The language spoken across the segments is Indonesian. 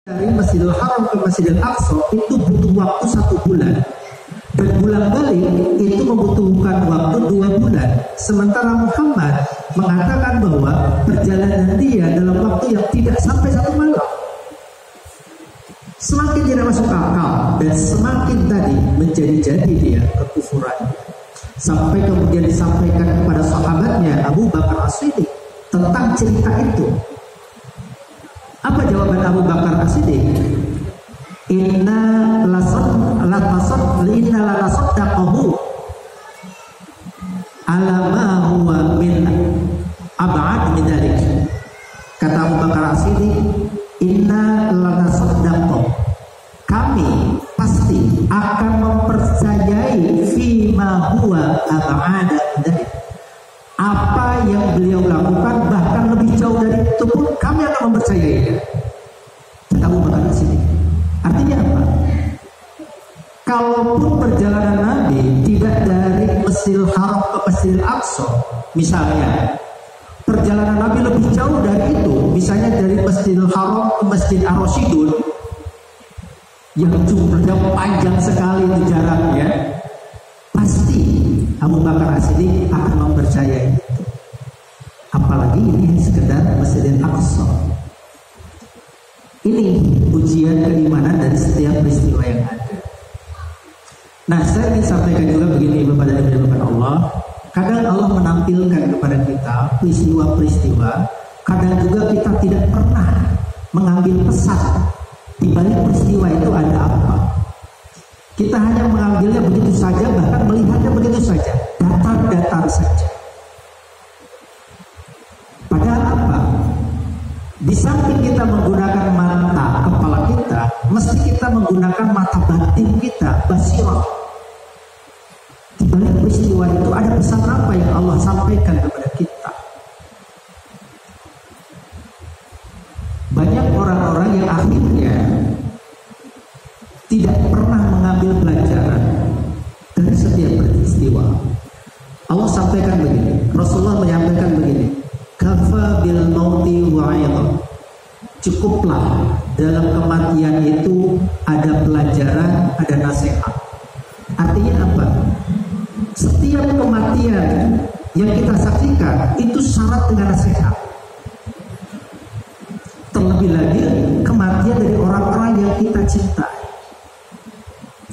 dari Masjidil Haram ke Masjidil Aqsa itu butuh waktu 1 bulan, dan pulang balik itu membutuhkan waktu 2 bulan. Sementara Muhammad mengatakan bahwa perjalanan dia dalam waktu yang tidak sampai 1 malam. Semakin tidak masuk akal dan semakin tadi menjadi-jadi dia kekufuran. Sampai kemudian disampaikan kepada sahabatnya Abu Bakar As-Siddiq tentang cerita itu. Apa jawaban Abu Bakar As-Siddiq? Inna lanasaddaqahu ala ma huwa min ab'ad min dzalik. Kata Abu Bakar As-Siddiq, inna lanasaddaqahu, kami pasti akan mempercayai fima huwa ab'ad min dzalik. Apa yang beliau lakukan bahkan lebih jauh dari itu pun kami akan mempercayainya. Kata Abu Bakar As-Siddiq. Artinya apa? Kalaupun perjalanan Nabi tidak dari Masjidil Haram ke Masjidil Aqsa, misalnya perjalanan Nabi lebih jauh dari itu, misalnya dari Masjidil Haram ke Masjid Ar-Rasyidun, yang jumlahnya panjang sekali itu jaraknya, pasti Abu Bakar As-Siddiq akan mempercayai itu. Apalagi ini sekedar Masjidil Aqsa. Ini ujian keimanan dari setiap peristiwa yang ada. Nah, saya ingin sampaikan juga begini Bapak dan Ibu Allah. Kadang Allah menampilkan kepada kita peristiwa-peristiwa, kadang juga kita tidak pernah mengambil pesan di balik peristiwa itu ada apa. Kita hanya mengambilnya begitu saja, bahkan melihatnya begitu saja, datar-datar saja. Padahal apa? Di samping kita menggunakan mata kepala kita, mesti kita menggunakan mata batin kita, basirah. Di balik peristiwa itu ada pesan apa yang Allah sampaikan kepada kita? Banyak orang-orang yang akhirnya tidak pernah mengambil pelajaran dari setiap peristiwa. Allah sampaikan begini, Rasulullah menyampaikan begini, kafa bil mauti wa'idha. Cukuplah dalam kematian itu ada pelajaran, ada nasihat. Artinya apa? Setiap kematian yang kita saksikan itu syarat dengan nasihat. Terlebih lagi kematian dari orang-orang yang kita cintai.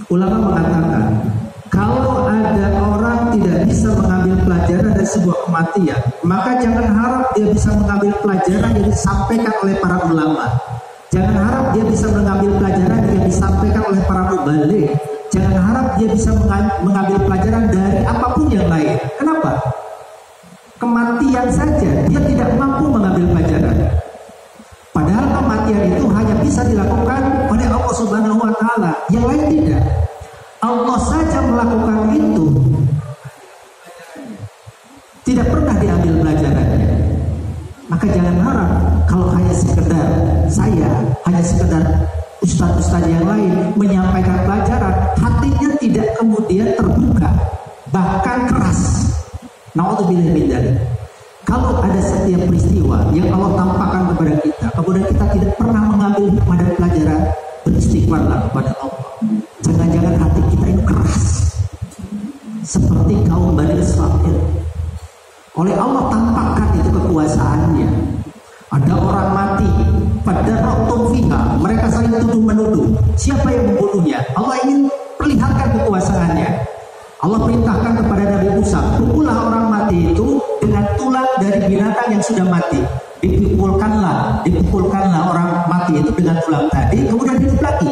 Ulama mengatakan, kalau ada orang tidak bisa mengambil pelajaran dari sebuah kematian, maka jangan harap dia bisa mengambil pelajaran yang disampaikan oleh para ulama. Jangan harap dia bisa mengambil pelajaran yang disampaikan oleh para mubaligh. Jangan harap dia bisa mengambil pelajaran dari apapun yang lain. Kenapa? Kematian saja dia tidak mampu mengambil pelajaran. Padahal kematian itu hanya bisa dilakukan oleh Allah Subhanahu wa Ta'ala, yang lain tidak. Allah saja melakukan itu, tidak pernah diambil pelajarannya. Maka jangan harap kalau hanya sekedar saya, hanya sekedar ustaz-ustaz yang lain menyampaikan pelajaran, hatinya tidak kemudian terbuka, bahkan keras. Na'udzubillah min dzalik. Kalau ada setiap peristiwa yang Allah tampakkan kepada kita, kemudian kita tidak pernah mengambil hikmah dan pelajaran, beristighfarlah kepada Allah. Jangan-jangan hati kita ini keras, seperti kaum Bani Israil. Oleh Allah tampakkan itu kekuasaannya. Ada orang mati, pada rotum fiha, mereka saling tuduh menuduh. Siapa yang membunuhnya? Allah ingin perlihatkan kekuasaannya. Allah perintahkan kepada Nabi Musa, pukullah orang mati itu dengan tulang dari binatang yang sudah mati. Dipukulkanlah orang mati itu dengan tulang tadi, kemudian hidup lagi.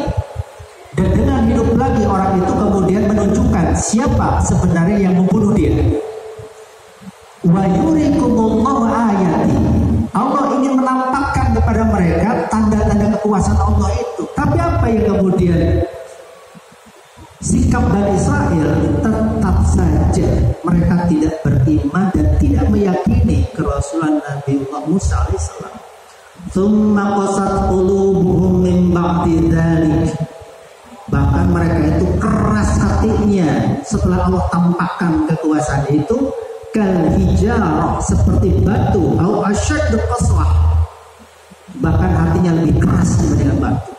Dan dengan hidup lagi orang itu kemudian menunjukkan siapa sebenarnya yang membunuh dia. Wa yurikumullahu ayati. Allah ingin menampakkan kepada mereka tanda-tanda kekuasaan Allah itu. Tapi apa yang kemudian sikap Bani Israil? Tetap saja mereka tidak beriman dan tidak meyakini kerasulan Nabi Musa alaihissalam. Tsumma qasat qulubuhum min ba'di dzalik. Bahkan mereka itu keras hatinya setelah Allah tampakkan kekuasaan itu, kal hijarah, seperti batu, au asyaddu qaswah, bahkan hatinya lebih keras dibandingkan batu.